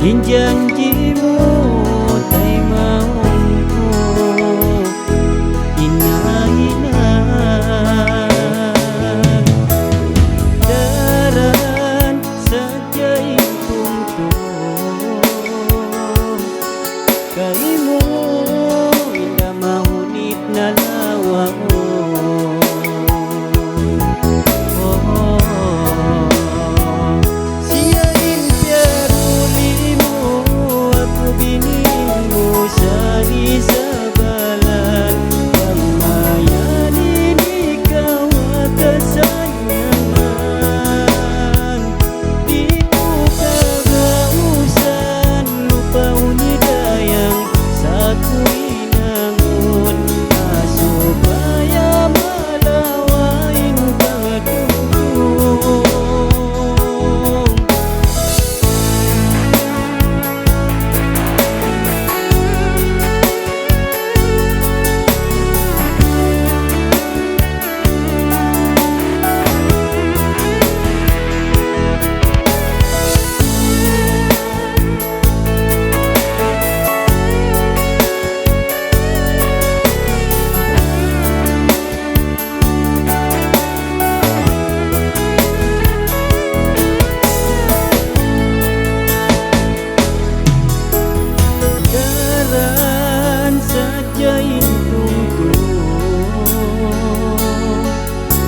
Yin janjimu tay maungku inailah daran saja intung kaimu indah mahunit na lawao.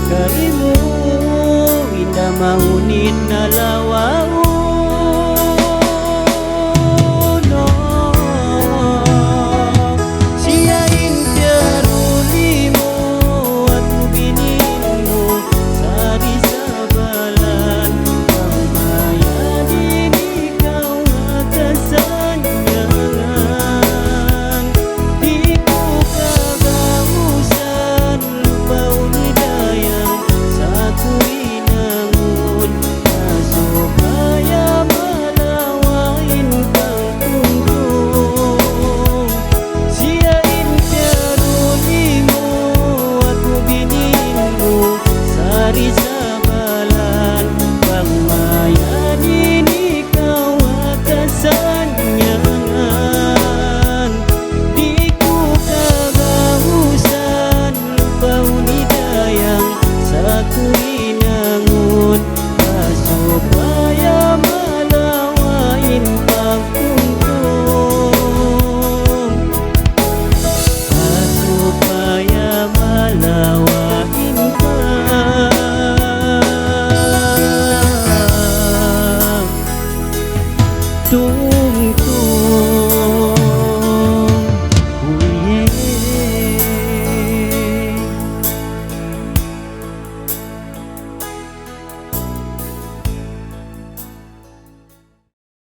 Kaimu indah mahunit na lawao. No siyain tiarulimo at mubininmu sari sabalan pamayanin ikaw akasanyangan di ko kagausan lupaw ni dayang sa tuwinangon kaso kaya malawain kang tungkong siyain tiarulimo at mubininmu sari sabalan pagmayanin ikaw akasanyangan di ko kagausan lupaw ni dayang sa tuwinangon kaso kaya malawain kang tungkong kaso kaya malawain kang tungkong.